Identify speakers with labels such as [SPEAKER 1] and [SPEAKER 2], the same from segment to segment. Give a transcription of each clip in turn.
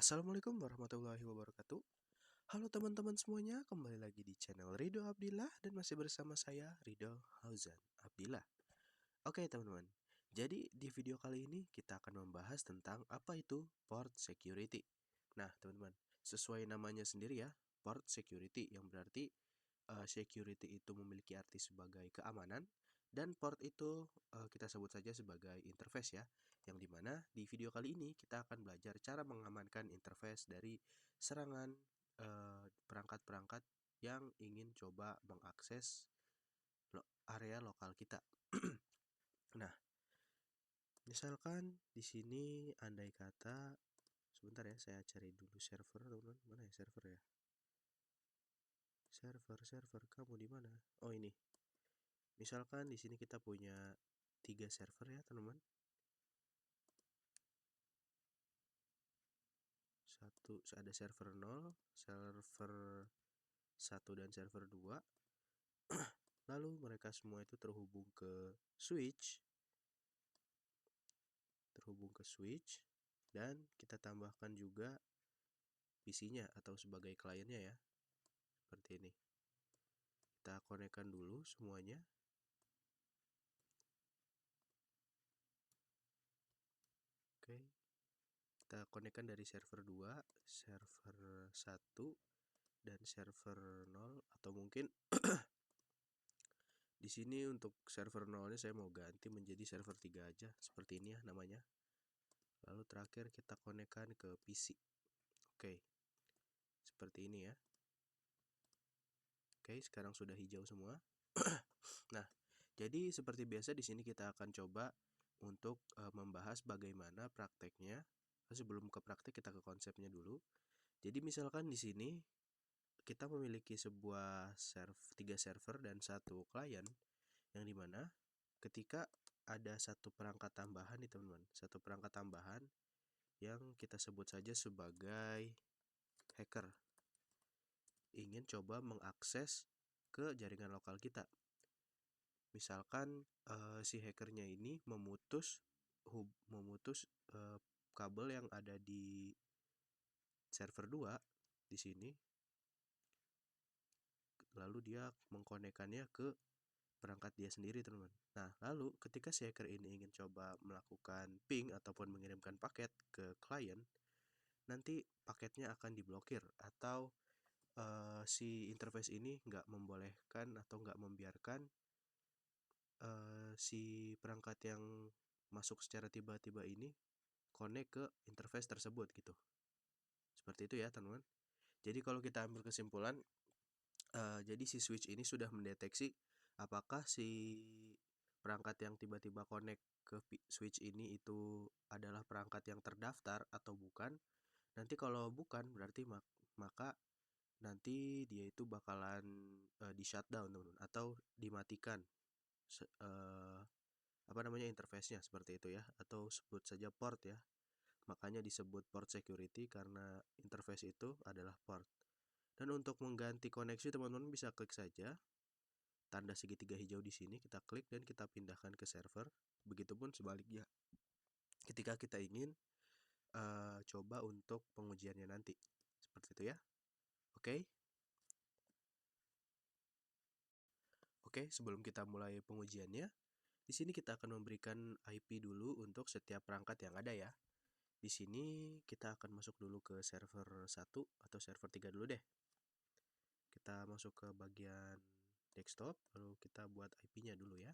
[SPEAKER 1] Assalamualaikum warahmatullahi wabarakatuh. Halo teman-teman semuanya, kembali lagi di channel Ridho Abdillah dan masih bersama saya Ridho Hauzan Abdillah. Oke teman-teman, jadi di video kali ini kita akan membahas tentang apa itu port security. Nah teman-teman, sesuai namanya sendiri ya, port security yang berarti security itu memiliki arti sebagai keamanan dan port itu kita sebut saja sebagai interface ya. Yang dimana di video kali ini kita akan belajar cara mengamankan interface dari serangan perangkat-perangkat yang ingin coba mengakses area lokal kita. Nah, misalkan di sini andai kata sebentar ya, saya cari dulu server teman-teman. Mana ya server ya? Server kamu di mana? Oh ini. Misalkan di sini kita punya 3 server ya, teman-teman. Ada server 0, server 1 dan server 2. Lalu mereka semua itu terhubung ke switch dan kita tambahkan juga PC-nya atau sebagai kliennya ya. Seperti ini. Kita konekkan dulu semuanya. Oke. Kita konekkan dari server 2, server 1 dan server 0 atau mungkin di sini untuk server 0-nya saya mau ganti menjadi server 3 aja, seperti ini ya namanya. Lalu terakhir kita konekkan ke PC. Oke. Seperti ini ya. Oke, sekarang sudah hijau semua. Nah, jadi seperti biasa di sini kita akan coba untuk membahas bagaimana prakteknya. Sebelum ke praktek kita ke konsepnya dulu. Jadi misalkan di sini kita memiliki sebuah 3 server dan 1 klien yang dimana ketika ada satu perangkat tambahan nih teman-teman, satu perangkat tambahan yang kita sebut saja sebagai hacker ingin coba mengakses ke jaringan lokal kita. Misalkan si hackernya ini memutus kabel yang ada di server 2 di sini, lalu dia mengkonekkannya ke perangkat dia sendiri teman-teman. Nah lalu ketika si hacker ini ingin coba melakukan ping ataupun mengirimkan paket ke klien, nanti paketnya akan diblokir atau si interface ini nggak membolehkan atau nggak membiarkan si perangkat yang masuk secara tiba-tiba ini connect ke interface tersebut gitu. Seperti itu ya teman-teman. Jadi kalau kita ambil kesimpulan, jadi si switch ini sudah mendeteksi apakah si perangkat yang tiba-tiba connect ke switch ini itu adalah perangkat yang terdaftar atau bukan. Nanti kalau bukan berarti maka nanti dia itu bakalan di shutdown teman-teman atau dimatikan interface-nya seperti itu ya, atau sebut saja port ya. Makanya disebut port security karena interface itu adalah port. Dan untuk mengganti koneksi teman-teman bisa klik saja tanda segitiga hijau di sini, kita klik dan kita pindahkan ke server. Begitupun sebaliknya ketika kita ingin coba untuk pengujiannya nanti. Seperti itu ya. Oke. Oke, sebelum kita mulai pengujiannya, di sini kita akan memberikan IP dulu untuk setiap perangkat yang ada ya. Di sini kita akan masuk dulu ke server 1 atau server 3 dulu deh. Kita masuk ke bagian desktop, lalu kita buat IP-nya dulu ya.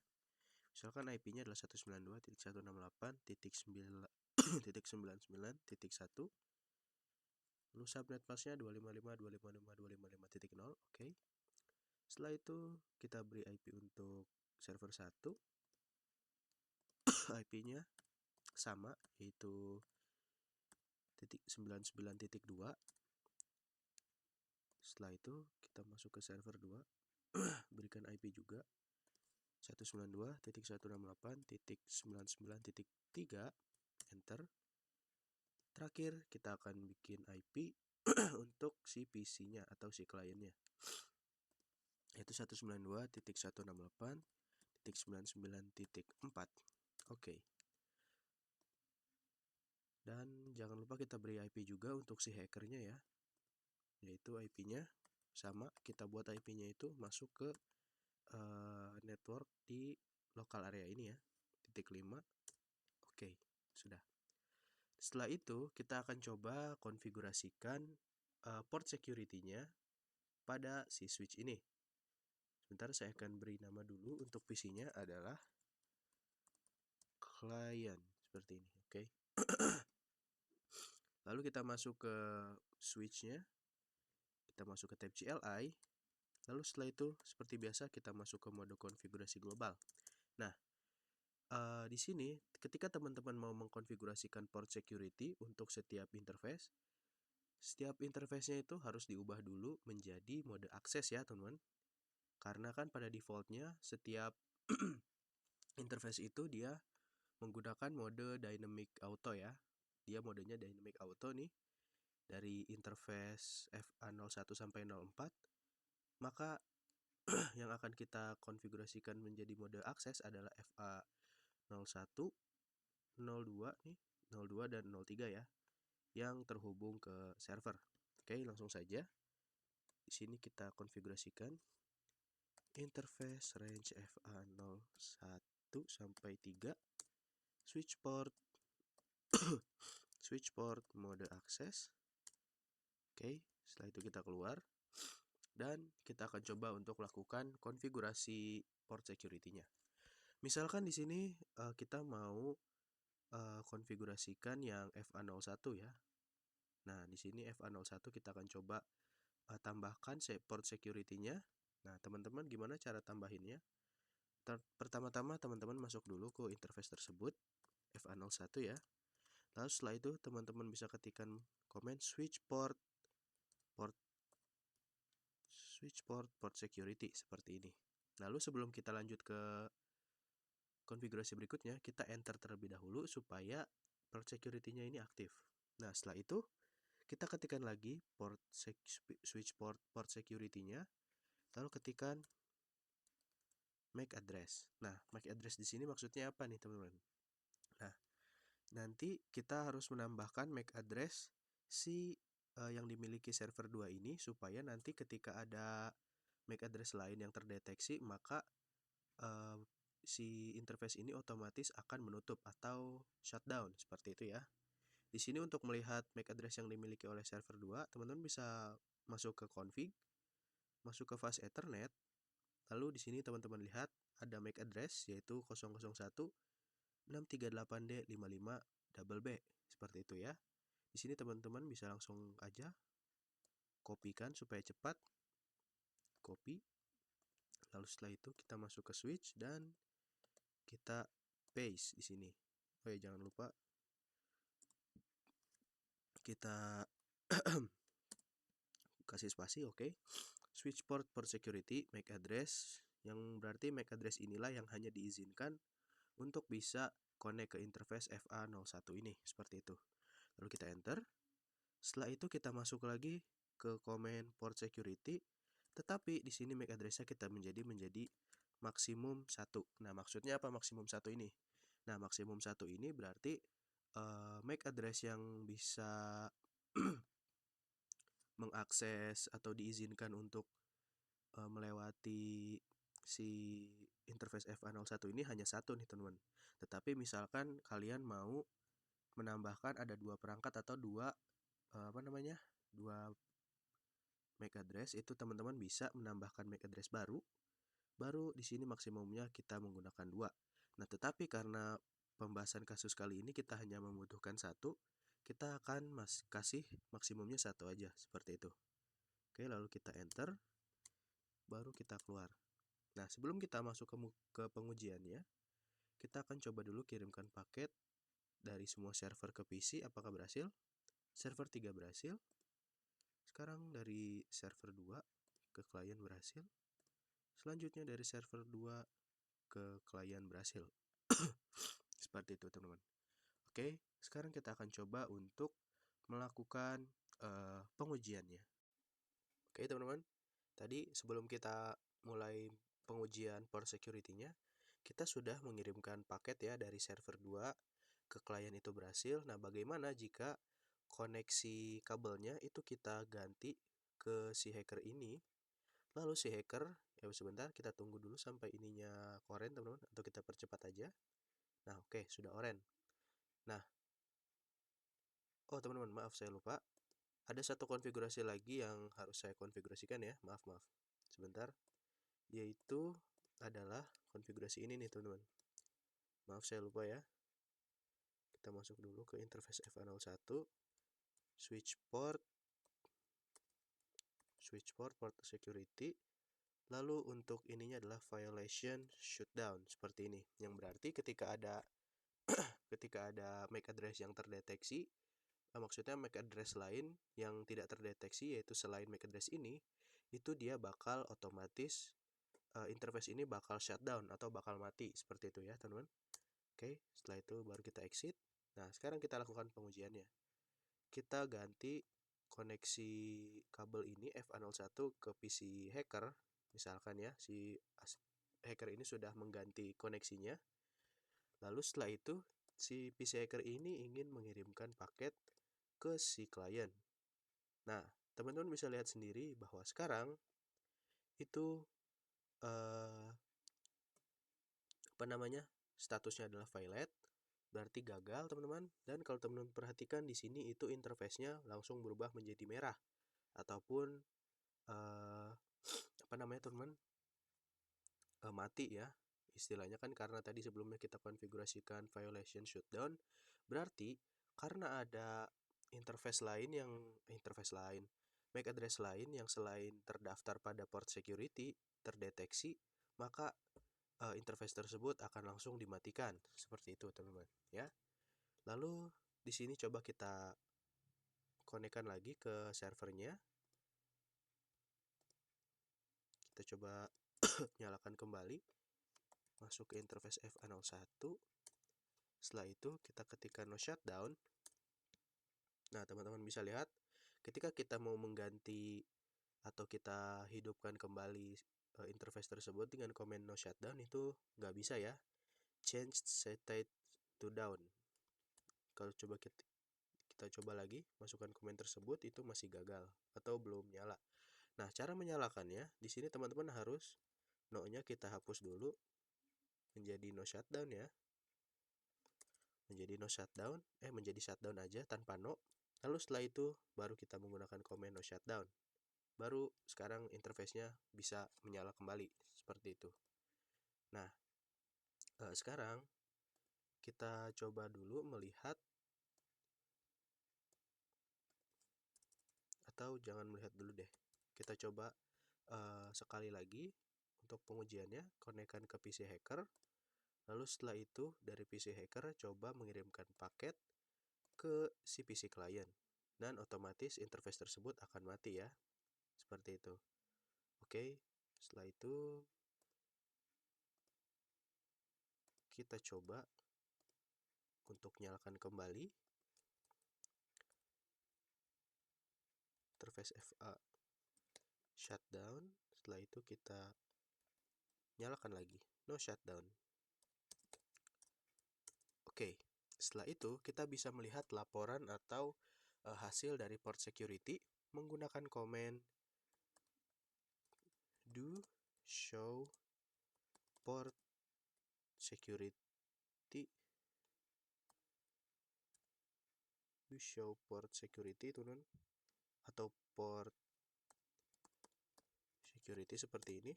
[SPEAKER 1] Misalkan IP-nya adalah 192.168.999.1. Lalu subnet masknya 255.255.255.0. Oke. Setelah itu kita beri IP untuk server 1. IP-nya sama, yaitu 99.2. Setelah itu kita masuk ke server 2, berikan IP juga 192.168.99.3, enter. Terakhir kita akan bikin IP untuk si PC-nya atau si kliennya, yaitu 192.168.99.4. Oke. Dan jangan lupa kita beri IP juga untuk si hackernya ya, yaitu IP-nya sama, kita buat IP-nya itu masuk ke network di lokal area ini ya, titik 5. Oke, sudah. Setelah itu kita akan coba konfigurasikan port security-nya pada si switch ini. Sebentar, saya akan beri nama dulu. Untuk PC-nya adalah client seperti ini. Oke. Lalu kita masuk ke switch-nya. Kita masuk ke tab CLI. Lalu setelah itu seperti biasa kita masuk ke mode konfigurasi global. Nah, di sini ketika teman-teman mau mengkonfigurasikan port security untuk setiap interface nya itu harus diubah dulu menjadi mode akses ya teman-teman. Karena kan pada defaultnya setiap interface itu dia menggunakan mode dynamic auto ya. Dia modenya dynamic auto nih dari interface FA01 sampai 04. Maka yang akan kita konfigurasikan menjadi mode akses adalah FA01, 02 nih, 02 dan 03 ya, yang terhubung ke server. Oke, langsung saja. Di sini kita konfigurasikan interface range FA01 sampai 3, switch port mode akses. Oke, setelah itu kita keluar dan kita akan coba untuk lakukan konfigurasi port security-nya. Misalkan di sini kita mau konfigurasikan yang FA01 ya. Nah, di sini FA01 kita akan coba tambahkan port security-nya. Nah, teman-teman gimana cara tambahinnya? Pertama-tama teman-teman masuk dulu ke interface tersebut, FA01 ya. Lalu setelah itu teman-teman bisa ketikkan komen switch port security seperti ini. Lalu sebelum kita lanjut ke konfigurasi berikutnya, kita enter terlebih dahulu supaya port security-nya ini aktif. Nah, setelah itu kita ketikkan lagi switch port security-nya, lalu ketikkan MAC address. Nah, MAC address di sini maksudnya apa nih, teman-teman? Nah, nanti kita harus menambahkan MAC address yang dimiliki server 2 ini supaya nanti ketika ada MAC address lain yang terdeteksi, maka si interface ini otomatis akan menutup atau shutdown seperti itu ya. Di sini untuk melihat MAC address yang dimiliki oleh server 2, teman-teman bisa masuk ke config, masuk ke fast ethernet. Lalu di sini teman-teman lihat ada MAC address yaitu 001.638D55B seperti itu ya. Di sini teman-teman bisa langsung aja kopikan supaya cepat. Copy. Lalu setelah itu kita masuk ke switch dan kita paste di sini. Oh ya, jangan lupa kita kasih spasi. Oke. Switch port security MAC address, yang berarti MAC address inilah yang hanya diizinkan untuk bisa connect ke interface FA01 ini, seperti itu. Lalu kita enter. Setelah itu kita masuk lagi ke komen port security, tetapi di sini MAC address-nya kita menjadi maksimum 1. Nah, maksudnya apa maksimum 1 ini? Nah, maksimum 1 ini berarti MAC address yang bisa mengakses atau diizinkan untuk melewati si interface FA01 ini hanya 1 nih, teman-teman. Tetapi misalkan kalian mau menambahkan ada 2 perangkat atau 2 2 MAC address, itu teman-teman bisa menambahkan MAC address baru di sini maksimumnya kita menggunakan 2. Nah, tetapi karena pembahasan kasus kali ini kita hanya membutuhkan 1, kita akan kasih maksimumnya 1 aja, seperti itu. Oke, lalu kita enter, baru kita keluar. Nah, sebelum kita masuk ke pengujiannya, kita akan coba dulu kirimkan paket dari semua server ke PC, apakah berhasil? Server 3 berhasil. Sekarang dari server 2 ke klien berhasil. Selanjutnya dari server 2 ke klien berhasil. Seperti itu, teman-teman. Oke, sekarang kita akan coba untuk melakukan pengujiannya. Oke, teman-teman. Tadi sebelum kita mulai pengujian port security-nya, kita sudah mengirimkan paket ya dari server 2 ke klien itu berhasil. Nah, bagaimana jika koneksi kabelnya itu kita ganti ke si hacker ini? Lalu si hacker, ya sebentar kita tunggu dulu sampai ininya koren teman-teman, atau kita percepat aja. Nah, oke, sudah oren. Nah, oh teman-teman, maaf saya lupa. Ada satu konfigurasi lagi yang harus saya konfigurasikan ya. Maaf, maaf. Sebentar. Yaitu adalah konfigurasi ini nih teman-teman. Maaf saya lupa ya. Kita masuk dulu ke interface FA01. Switch port port security. Lalu untuk ininya adalah violation shutdown seperti ini. Yang berarti ketika ada MAC address yang terdeteksi, maksudnya MAC address lain yang tidak terdeteksi yaitu selain MAC address ini, itu dia bakal otomatis interface ini bakal shutdown atau bakal mati seperti itu ya teman-teman. Oke, setelah itu baru kita exit. Nah, sekarang kita lakukan pengujiannya. Kita ganti koneksi kabel ini FA01 ke PC hacker. Misalkan ya, si hacker ini sudah mengganti koneksinya. Lalu setelah itu, si PC hacker ini ingin mengirimkan paket ke si klien. Nah, teman-teman bisa lihat sendiri bahwa sekarang itu statusnya adalah violate, berarti gagal teman-teman. Dan kalau teman-teman perhatikan di sini itu interface-nya langsung berubah menjadi merah ataupun teman-teman mati ya istilahnya, kan karena tadi sebelumnya kita konfigurasikan violation shutdown. Berarti karena ada MAC address lain yang selain terdaftar pada port security terdeteksi, maka interface tersebut akan langsung dimatikan seperti itu teman-teman ya. Lalu di sini coba kita konekkan lagi ke servernya. Kita coba nyalakan kembali, masuk ke interface FA01. Setelah itu kita ketikkan no shutdown. Nah, teman-teman bisa lihat ketika kita mau mengganti atau kita hidupkan kembali interface tersebut dengan command no shutdown itu nggak bisa ya. Change state to down. Kalau kita coba lagi masukkan komen tersebut, itu masih gagal atau belum nyala. Nah, cara menyalakannya di sini teman-teman harus no-nya kita hapus dulu menjadi no shutdown ya. Menjadi shutdown aja tanpa no. Lalu setelah itu baru kita menggunakan command no shutdown. Baru sekarang interface-nya bisa menyala kembali seperti itu. Nah, sekarang kita coba dulu melihat, atau jangan melihat dulu deh. Kita coba sekali lagi untuk pengujiannya, konekkan ke PC hacker. Lalu setelah itu dari PC hacker coba mengirimkan paket ke si PC client, dan otomatis interface tersebut akan mati ya. Seperti itu. Oke, setelah itu kita coba untuk nyalakan kembali interface FA shutdown. Setelah itu kita nyalakan lagi no shutdown. Oke, setelah itu kita bisa melihat laporan atau hasil dari port security menggunakan command do show port security teman, atau port security seperti ini,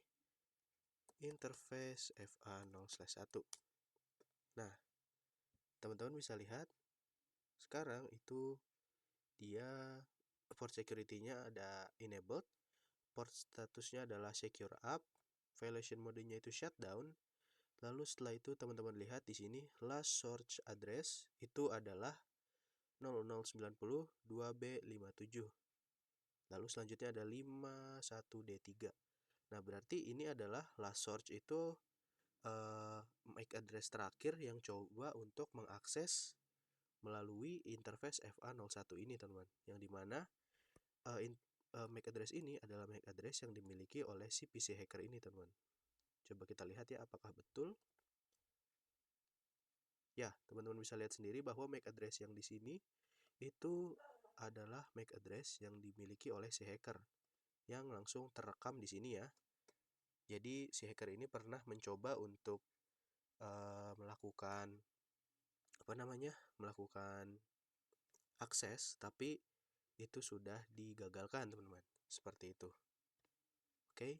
[SPEAKER 1] interface FA0/1. Nah, teman-teman bisa lihat sekarang itu dia port security-nya ada enabled, port statusnya adalah secure up, violation mode-nya itu shutdown. Lalu setelah itu teman-teman lihat di sini last source address itu adalah 0090 2B57. Lalu selanjutnya ada 51D3. Nah, berarti ini adalah last source itu MAC address terakhir yang coba untuk mengakses melalui interface FA01 ini teman-teman, yang dimana MAC address ini adalah MAC address yang dimiliki oleh si PC hacker ini teman-teman. Coba kita lihat ya apakah betul. Ya, teman-teman bisa lihat sendiri bahwa MAC address yang di sini itu adalah MAC address yang dimiliki oleh si hacker yang langsung terekam di sini ya. Jadi si hacker ini pernah mencoba untuk melakukan melakukan akses, tapi itu sudah digagalkan teman-teman. Seperti itu. Oke.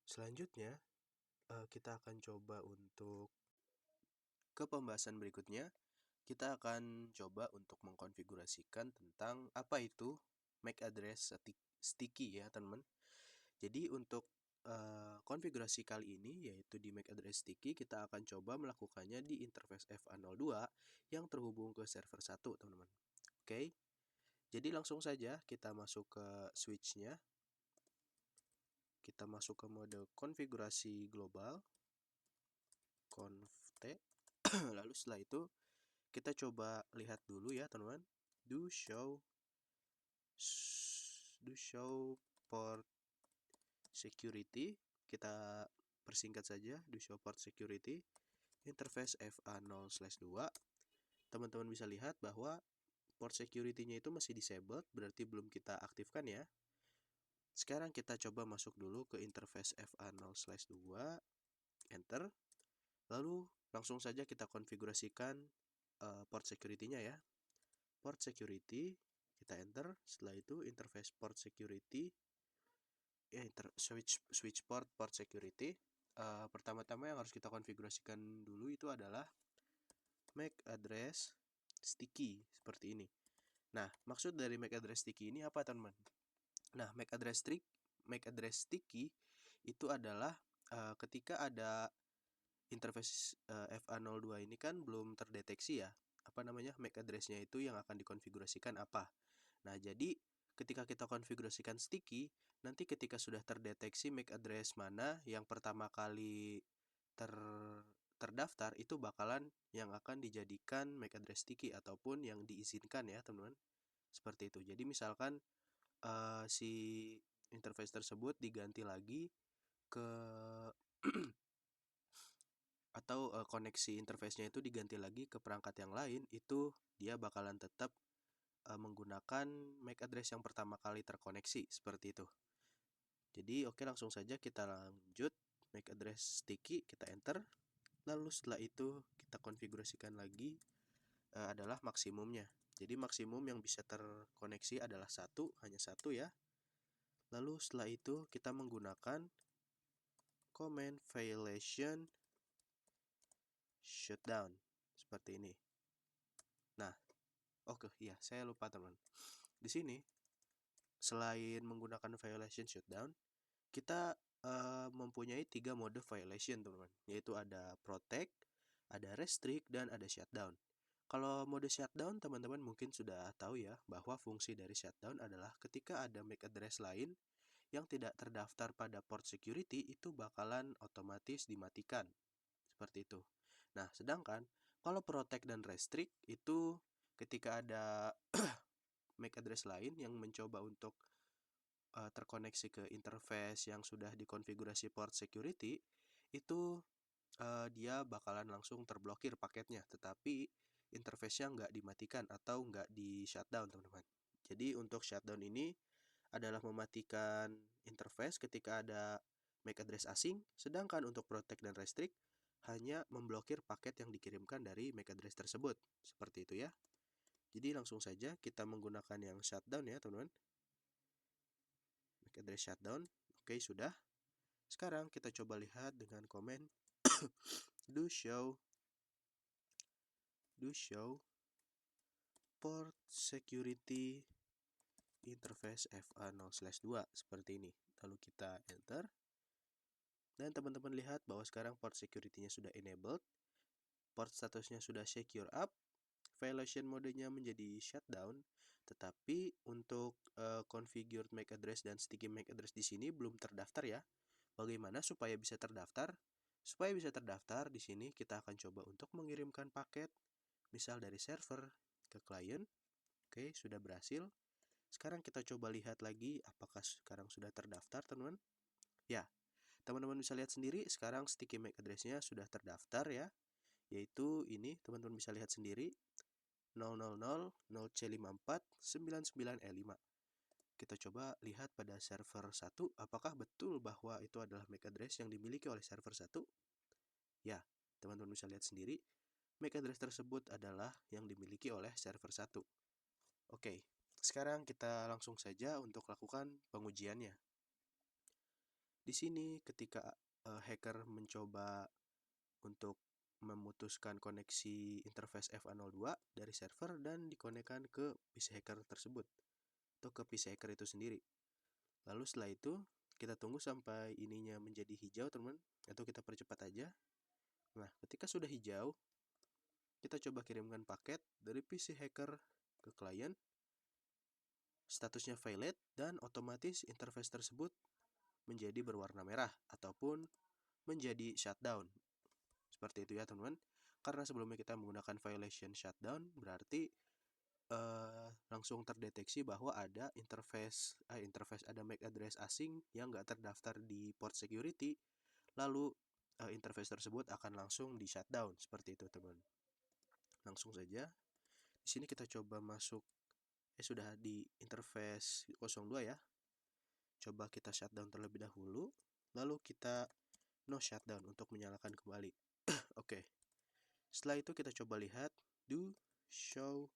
[SPEAKER 1] Selanjutnya kita akan coba untuk ke pembahasan berikutnya. Kita akan coba untuk mengkonfigurasikan tentang apa itu MAC address sticky ya teman-teman. Jadi untuk konfigurasi kali ini yaitu di MAC address sticky, kita akan coba melakukannya di interface FA02 yang terhubung ke server 1 teman-teman. Oke, jadi langsung saja kita masuk ke switch-nya. Kita masuk ke mode konfigurasi global, conft. Lalu setelah itu kita coba lihat dulu ya teman-teman. Do show port security. Kita persingkat saja, do show port security interface FA0/2. Teman-teman bisa lihat bahwa port security-nya itu masih disabled, berarti belum kita aktifkan ya. Sekarang kita coba masuk dulu ke interface FA0/2, enter. Lalu langsung saja kita konfigurasikan port security-nya ya. Port security, kita enter. Setelah itu interface port security, ya switch port security. Pertama-tama yang harus kita konfigurasikan dulu itu adalah MAC address sticky seperti ini. Nah, maksud dari MAC address sticky ini apa teman-teman? Nah, MAC address sticky itu adalah ketika ada interface FA02 ini kan belum terdeteksi ya, MAC address-nya itu yang akan dikonfigurasikan apa. Nah, jadi ketika kita konfigurasikan sticky, nanti ketika sudah terdeteksi MAC address mana yang pertama kali terdaftar, itu bakalan yang akan dijadikan MAC address sticky ataupun yang diizinkan ya teman-teman. Seperti itu. Jadi misalkan si interface tersebut diganti lagi ke atau koneksi interface-nya itu diganti lagi ke perangkat yang lain, itu dia bakalan tetap menggunakan MAC address yang pertama kali terkoneksi, seperti itu. Jadi oke, langsung saja kita lanjut. MAC address sticky, kita enter. Lalu setelah itu kita konfigurasikan lagi adalah maksimumnya. Jadi maksimum yang bisa terkoneksi adalah hanya satu ya. Lalu setelah itu kita menggunakan command violation shutdown seperti ini. Nah, oke ya, saya lupa teman. Di sini selain menggunakan violation shutdown, kita mempunyai 3 mode violation teman-teman, yaitu ada protect, ada restrict, dan ada shutdown. Kalau mode shutdown teman-teman mungkin sudah tahu ya, bahwa fungsi dari shutdown adalah ketika ada MAC address lain yang tidak terdaftar pada port security, itu bakalan otomatis dimatikan. Seperti itu. Nah, sedangkan kalau protect dan restrict itu ketika ada MAC address lain yang mencoba untuk terkoneksi ke interface yang sudah dikonfigurasi port security, itu dia bakalan langsung terblokir paketnya, tetapi interface-nya nggak dimatikan atau nggak di shutdown teman-teman. Jadi untuk shutdown ini adalah mematikan interface ketika ada MAC address asing, sedangkan untuk protect dan restrict hanya memblokir paket yang dikirimkan dari MAC address tersebut. Seperti itu ya. Jadi langsung saja kita menggunakan yang shutdown ya teman-teman. MAC address shutdown. Oke, sudah. Sekarang kita coba lihat dengan komen do show port security interface FA0/2 seperti ini. Lalu kita enter. Dan teman-teman lihat bahwa sekarang port security-nya sudah enabled. Port statusnya sudah secure up. Violation modenya menjadi shutdown. Tetapi untuk configured MAC address dan sticky MAC address di sini belum terdaftar ya. Bagaimana supaya bisa terdaftar? Supaya bisa terdaftar, di sini kita akan coba untuk mengirimkan paket, misal dari server ke klien. Oke, sudah berhasil. Sekarang kita coba lihat lagi apakah sekarang sudah terdaftar, teman-teman. Ya, Teman-teman bisa lihat sendiri sekarang sticky MAC address-nya sudah terdaftar ya, yaitu ini teman-teman bisa lihat sendiri 000-0C5499E5. Kita coba lihat pada server 1 apakah betul bahwa itu adalah MAC address yang dimiliki oleh server 1. Ya, teman-teman bisa lihat sendiri MAC address tersebut adalah yang dimiliki oleh server 1. Oke, sekarang kita langsung saja untuk lakukan pengujiannya. Di sini ketika hacker mencoba untuk memutuskan koneksi interface FA02 dari server dan dikonekkan ke PC hacker tersebut atau ke PC hacker itu sendiri. Lalu setelah itu kita tunggu sampai ininya menjadi hijau teman, atau kita percepat aja. Nah, ketika sudah hijau, kita coba kirimkan paket dari PC hacker ke klien. Statusnya valid dan otomatis interface tersebut menjadi berwarna merah ataupun menjadi shutdown. Seperti itu ya teman-teman. Karena sebelumnya kita menggunakan violation shutdown, berarti langsung terdeteksi bahwa ada interface ada MAC address asing yang nggak terdaftar di port security, lalu interface tersebut akan langsung di shutdown. Seperti itu teman. Langsung saja di sini kita coba masuk, sudah di interface 02 ya. Coba kita shutdown terlebih dahulu, lalu kita no shutdown untuk menyalakan kembali. Oke. Setelah itu kita coba lihat do show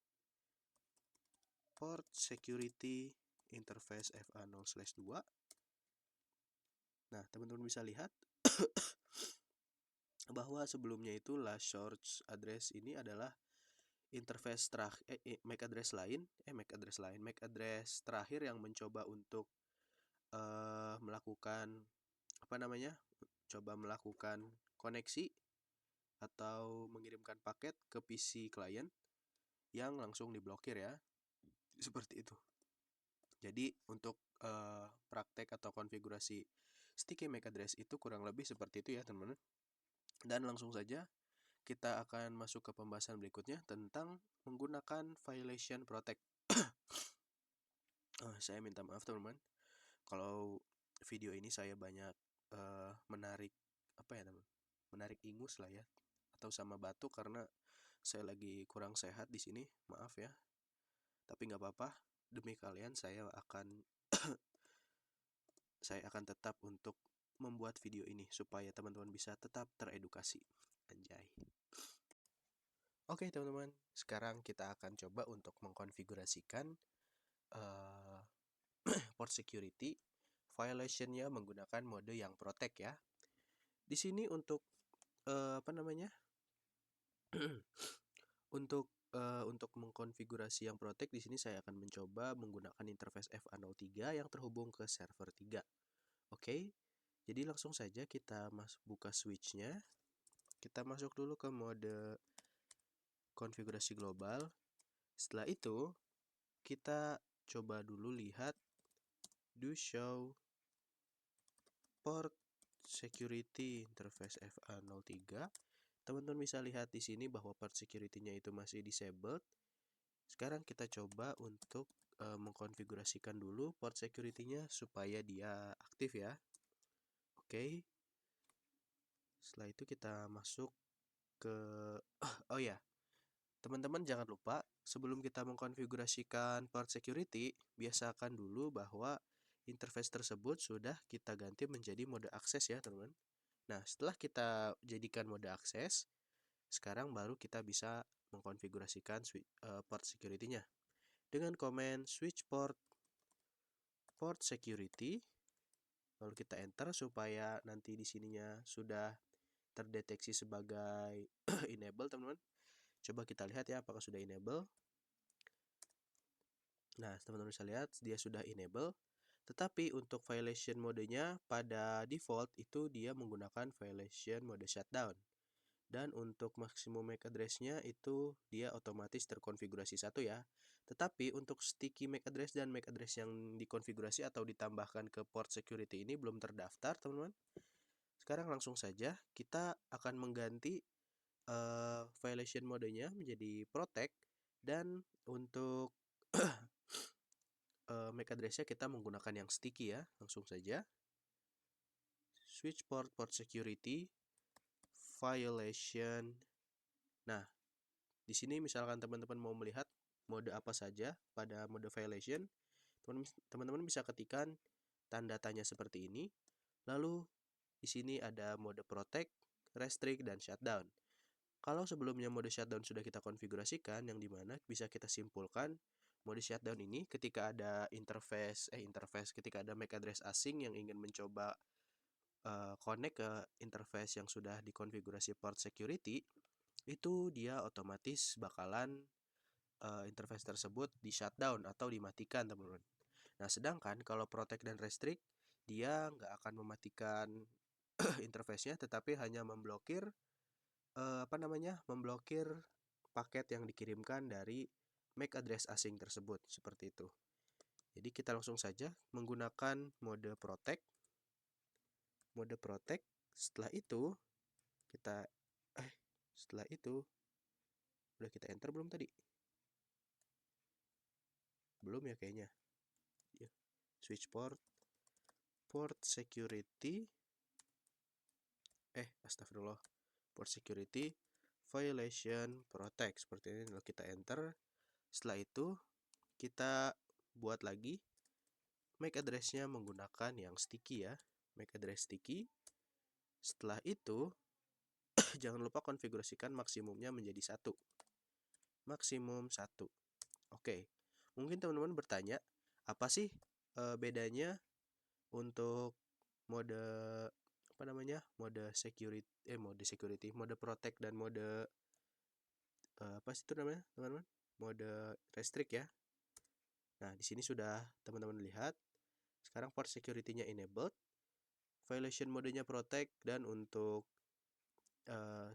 [SPEAKER 1] port security interface FA0/2. Nah, teman-teman bisa lihat bahwa sebelumnya itu last source address ini adalah interface MAC address terakhir yang mencoba untuk melakukan melakukan koneksi atau mengirimkan paket ke PC klien yang langsung diblokir ya. Seperti itu. Jadi untuk praktek atau konfigurasi sticky MAC address itu kurang lebih seperti itu ya teman-teman. Dan langsung saja kita akan masuk ke pembahasan berikutnya tentang menggunakan violation protect. Saya minta maaf teman-teman kalau video ini saya banyak menarik menarik ingus lah ya, atau sama batuk karena saya lagi kurang sehat di sini, maaf ya. Tapi nggak apa-apa, demi kalian saya akan tetap untuk membuat video ini supaya teman-teman bisa tetap teredukasi. Anjay. Oke teman-teman, sekarang kita akan coba untuk mengkonfigurasikan port security violationnya menggunakan mode yang protect ya. Di sini untuk untuk mengkonfigurasi yang protect, di sini saya akan mencoba menggunakan interface FA03 yang terhubung ke server 3. Oke. Jadi langsung saja kita buka switchnya. Kita masuk dulu ke mode konfigurasi global. Setelah itu kita coba dulu lihat do show port security interface FA03. Teman-teman bisa lihat di sini bahwa port security-nya itu masih disabled. Sekarang kita coba untuk mengkonfigurasikan dulu port security-nya supaya dia aktif ya. Oke. Setelah itu kita masuk ke oh ya, teman-teman jangan lupa sebelum kita mengkonfigurasikan port security, biasakan dulu bahwa interface tersebut sudah kita ganti menjadi mode akses ya teman-teman. Nah, setelah kita jadikan mode akses, sekarang baru kita bisa mengkonfigurasikan port security-nya dengan command switch port security, lalu kita enter supaya nanti di sininya sudah terdeteksi sebagai enable teman-teman. Coba kita lihat ya apakah sudah enable. Nah, teman-teman bisa lihat dia sudah enable. Tetapi untuk violation modenya pada default itu dia menggunakan violation mode shutdown. Dan untuk maksimum MAC address-nya itu dia otomatis terkonfigurasi 1 ya. Tetapi untuk sticky MAC address dan MAC address yang dikonfigurasi atau ditambahkan ke port security ini belum terdaftar teman-teman. Sekarang langsung saja kita akan mengganti violation modenya menjadi protect, dan untuk MAC address-nya kita menggunakan yang sticky ya. Langsung saja switch port, port security, violation. Nah, di sini misalkan teman-teman mau melihat mode apa saja pada mode violation, teman-teman bisa ketikkan tanda tanya seperti ini. Lalu di sini ada mode protect, restrict, dan shutdown. Kalau sebelumnya mode shutdown sudah kita konfigurasikan, yang dimana bisa kita simpulkan mode shutdown ini ketika ada interface, ketika ada MAC address asing yang ingin mencoba connect ke interface yang sudah dikonfigurasi port security, itu dia otomatis bakalan interface tersebut di shutdown atau dimatikan, teman-teman. Nah, sedangkan kalau protect dan restrict, dia nggak akan mematikan interface-nya, tetapi hanya memblokir memblokir paket yang dikirimkan dari MAC address asing tersebut, seperti itu. Jadi kita langsung saja menggunakan mode protect. Mode protect, setelah itu kita setelah itu udah kita enter belum tadi? Belum ya kayaknya. Ya. Switch port, port security, astagfirullah, port security, violation, protect, seperti ini. Lalu kita enter. Setelah itu kita buat lagi MAC address-nya menggunakan yang sticky ya, MAC address sticky. Setelah itu jangan lupa konfigurasikan maksimumnya menjadi 1, maksimum 1. Oke, mungkin teman-teman bertanya, apa sih bedanya untuk mode mode protect dan mode apa sih itu namanya, teman-teman? Mode restrict ya. Nah, di sini sudah teman-teman lihat. Sekarang port security-nya enabled, violation modenya protect, dan untuk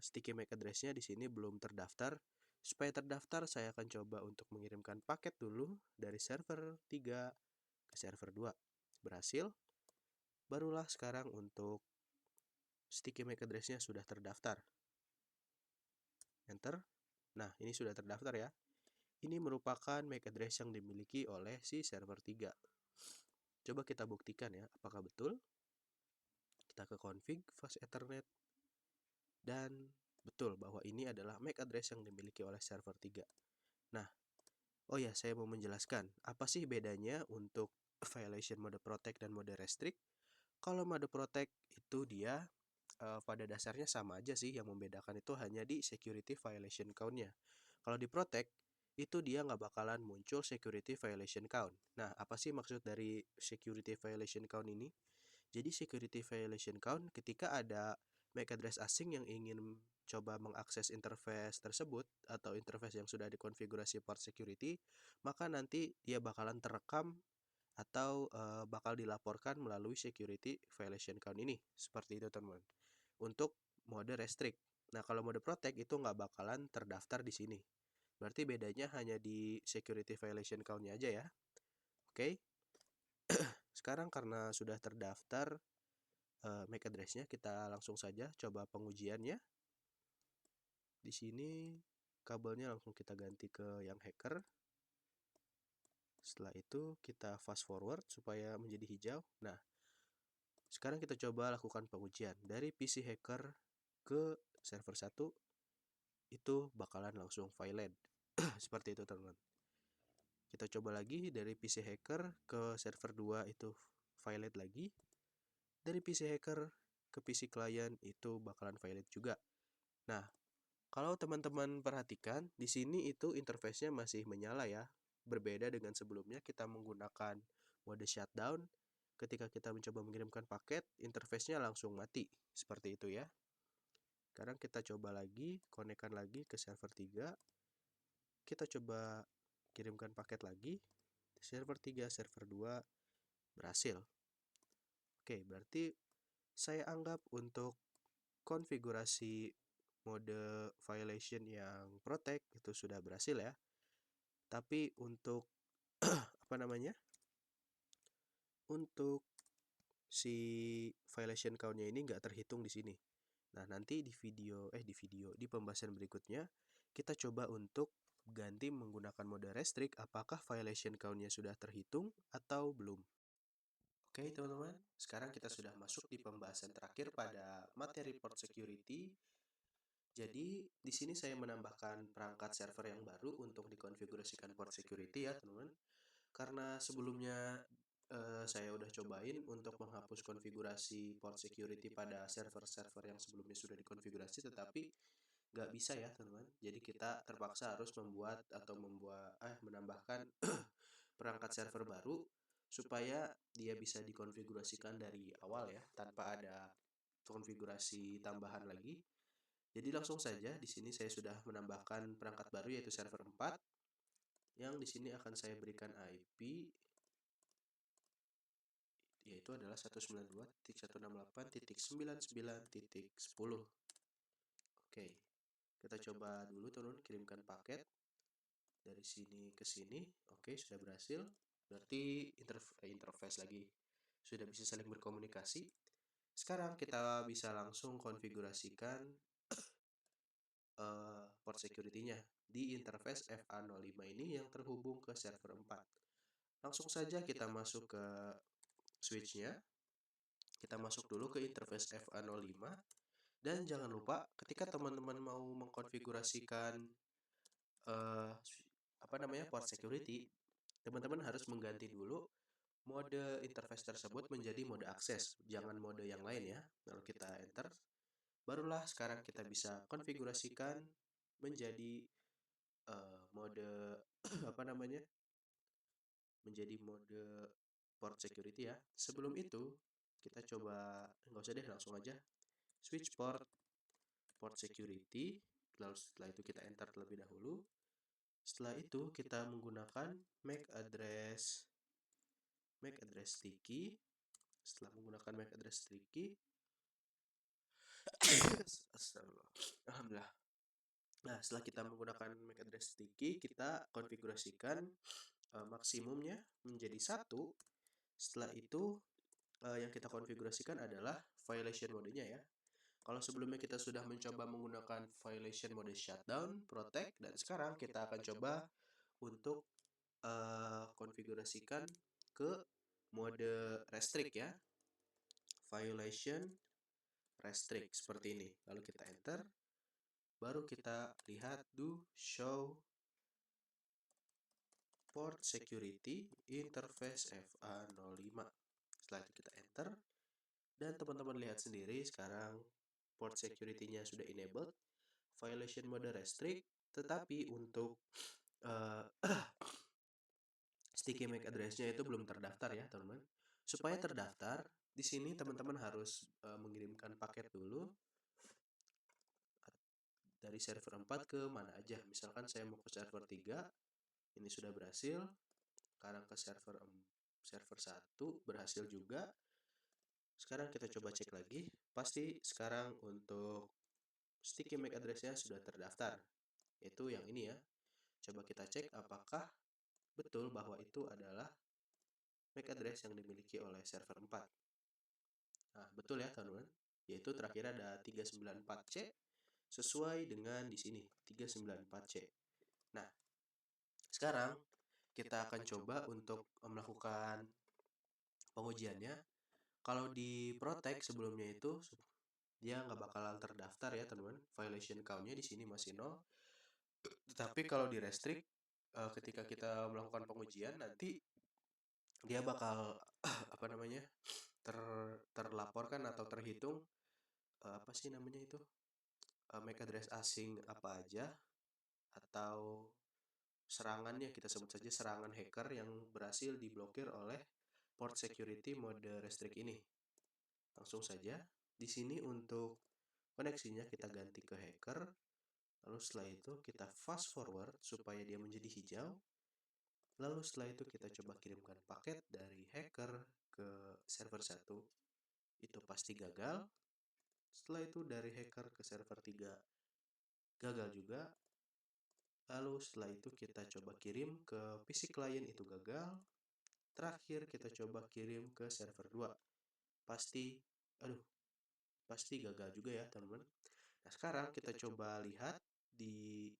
[SPEAKER 1] sticky MAC address-nya di sini belum terdaftar. Supaya terdaftar, saya akan coba untuk mengirimkan paket dulu dari server 3 ke server 2. Berhasil. Barulah sekarang untuk sticky MAC address-nya sudah terdaftar. Enter. Nah, ini sudah terdaftar ya. Ini merupakan MAC address yang dimiliki oleh si server 3. Coba kita buktikan ya, apakah betul. Kita ke config fast ethernet. Dan betul bahwa ini adalah MAC address yang dimiliki oleh server 3. Nah, oh ya, saya mau menjelaskan apa sih bedanya untuk violation mode protect dan mode restrict. Kalau mode protect itu dia pada dasarnya sama aja sih, yang membedakan itu hanya di security violation count-nya. Kalau di protect itu dia nggak bakalan muncul security violation count. Nah, apa sih maksud dari security violation count ini? Jadi security violation count ketika ada MAC address asing yang ingin coba mengakses interface tersebut atau interface yang sudah dikonfigurasi port security, maka nanti dia bakalan terekam atau bakal dilaporkan melalui security violation count ini. Seperti itu, teman-teman. Untuk mode restrict. Nah, kalau mode protect itu nggak bakalan terdaftar di sini. Berarti bedanya hanya di security violation count-nya aja ya. Oke. Sekarang karena sudah terdaftar MAC address-nya, kita langsung saja coba pengujiannya. Di sini kabelnya langsung kita ganti ke yang hacker. Setelah itu kita fast forward supaya menjadi hijau. Nah, sekarang kita coba lakukan pengujian dari PC hacker ke server 1, itu bakalan langsung violate. Seperti itu, teman-teman. Kita coba lagi dari PC hacker ke server 2, itu violate lagi. Dari PC hacker ke PC client itu bakalan violate juga. Nah, kalau teman-teman perhatikan di sini itu interface-nya masih menyala ya. Berbeda dengan sebelumnya kita menggunakan mode shutdown. Ketika kita mencoba mengirimkan paket, interface-nya langsung mati. Seperti itu ya. Sekarang kita coba lagi, konekkan lagi ke server 3. Kita coba kirimkan paket lagi. Server 3, server 2 berhasil. Oke, berarti saya anggap untuk konfigurasi mode violation yang protect itu sudah berhasil ya. Tapi untuk untuk si violation count-nya ini nggak terhitung di sini. Nah, nanti di pembahasan berikutnya kita coba untuk ganti menggunakan mode restrict, apakah violation count-nya sudah terhitung atau belum. Oke, teman-teman, sekarang kita sudah masuk di pembahasan terakhir pada materi port security. Jadi, di sini saya menambahkan perangkat server yang baru untuk dikonfigurasikan port security ya, teman-teman. Karena sebelumnya saya udah cobain untuk menghapus konfigurasi port security pada server-server yang sebelumnya sudah dikonfigurasi, tetapi nggak bisa ya, teman-teman. Jadi kita terpaksa harus menambahkan perangkat server baru supaya dia bisa dikonfigurasikan dari awal ya, tanpa ada konfigurasi tambahan lagi. Jadi langsung saja di sini saya sudah menambahkan perangkat baru yaitu server 4 yang di sini akan saya berikan IP yaitu adalah 192.168.99.10. Oke, kita coba dulu turun kirimkan paket dari sini ke sini. Oke, sudah berhasil. Berarti interface lagi sudah bisa saling berkomunikasi. Sekarang kita bisa langsung konfigurasikan port security-nya di interface FA05 ini yang terhubung ke server 4. Langsung saja kita masuk ke switch-nya. Kita masuk dulu ke interface FA05 dan jangan lupa ketika teman-teman mau mengkonfigurasikan eh, port security, teman-teman harus mengganti dulu mode interface tersebut menjadi mode akses, jangan mode yang lain ya. Lalu kita enter, barulah sekarang kita bisa konfigurasikan menjadi mode apa namanya? Menjadi mode port security ya. Sebelum itu, kita coba nggak usah deh, langsung aja switch port security. Lalu setelah itu kita enter terlebih dahulu. Setelah itu kita menggunakan MAC address sticky. Setelah menggunakan MAC address sticky, alhamdulillah. Nah, setelah kita menggunakan MAC address sticky, kita konfigurasikan maksimumnya menjadi 1. Setelah itu yang kita konfigurasikan adalah violation modenya ya. Kalau sebelumnya kita sudah mencoba menggunakan violation mode shutdown, protect, dan sekarang kita akan coba untuk konfigurasikan ke mode restrict ya. Violation restrict seperti ini. Lalu kita enter, baru kita lihat do show port security interface FA05. Setelah itu kita enter, dan teman-teman lihat sendiri sekarang port security-nya sudah enabled, violation mode restrict, tetapi untuk uh, sticky MAC address-nya itu belum terdaftar ya, teman-teman. Supaya terdaftar, di sini teman-teman harus mengirimkan paket dulu dari server 4 ke mana aja. Misalkan saya mau ke server 3, ini sudah berhasil. Sekarang ke server 1 berhasil juga. Sekarang kita coba cek lagi. Pasti sekarang untuk sticky MAC address-nya sudah terdaftar. Itu yang ini ya. Coba kita cek apakah betul bahwa itu adalah MAC address yang dimiliki oleh server 4. Nah, betul ya teman-teman. Yaitu terakhir ada 394C sesuai dengan di sini 394C. Nah, sekarang kita akan coba untuk melakukan pengujiannya. Kalau di protect sebelumnya itu dia nggak bakalan terdaftar ya teman-teman. Violation count-nya di sini masih 0. Tetapi kalau di restrict ketika kita melakukan pengujian nanti dia bakal terlaporkan atau terhitung apa sih namanya itu? MAC address asing apa aja atau serangannya, kita sebut saja serangan hacker yang berhasil diblokir oleh port security mode restrict ini. Langsung saja di sini untuk koneksinya kita ganti ke hacker. Lalu setelah itu kita fast forward supaya dia menjadi hijau. Lalu setelah itu kita coba kirimkan paket dari hacker ke server 1. Itu pasti gagal. Setelah itu dari hacker ke server 3 gagal juga. Lalu setelah itu kita coba kirim ke PC client, itu gagal. Terakhir kita coba kirim ke server 2. Pasti pasti gagal juga ya, teman-teman. Nah, sekarang kita coba lihat di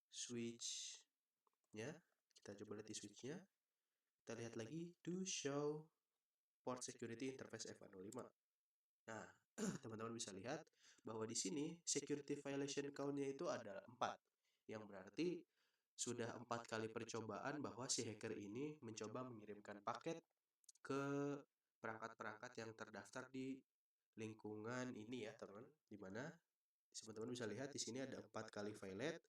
[SPEAKER 1] switch-nya. Kita coba lihat di switch-nya. Kita lihat lagi do show Port Security Interface F105. Nah, teman-teman bisa lihat bahwa di sini security violation count-nya itu ada 4, yang berarti sudah 4 kali percobaan bahwa si hacker ini mencoba mengirimkan paket ke perangkat-perangkat yang terdaftar di lingkungan ini ya, teman-teman. Di mana teman-teman bisa lihat di sini ada 4 kali violate,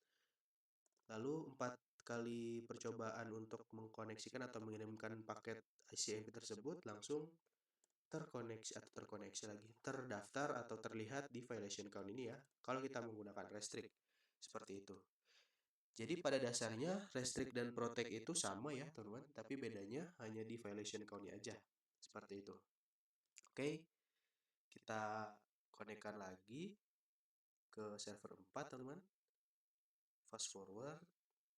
[SPEAKER 1] lalu 4 kali percobaan untuk mengkoneksikan atau mengirimkan paket ICMP tersebut langsung terkoneksi lagi, terdaftar atau terlihat di violation count ini ya, kalau kita menggunakan restrict seperti itu. Jadi pada dasarnya restrict dan protect itu sama ya teman-teman, tapi bedanya hanya di violation count-nya aja, seperti itu. Oke, kita konekkan lagi ke server 4 teman-teman, fast forward.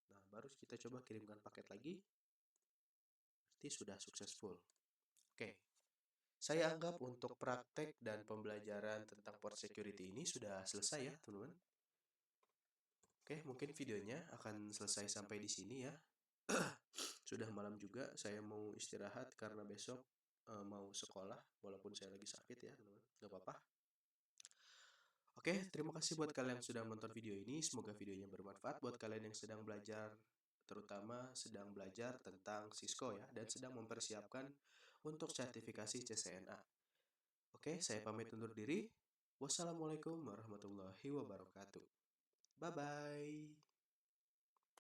[SPEAKER 1] Nah, baru kita coba kirimkan paket lagi, berarti sudah successful. Oke, saya anggap untuk praktek dan pembelajaran tentang port security ini sudah selesai ya, teman-teman. Oke, mungkin videonya akan selesai sampai di sini ya. Sudah malam juga, saya mau istirahat karena besok mau sekolah, walaupun saya lagi sakit ya, teman-teman. Gak apa-apa. Oke, terima kasih buat kalian yang sudah menonton video ini. Semoga videonya bermanfaat buat kalian yang sedang belajar, terutama sedang belajar tentang Cisco ya, dan sedang mempersiapkan untuk sertifikasi CCNA. Oke, saya pamit undur diri. Wassalamualaikum warahmatullahi wabarakatuh. Bye-bye.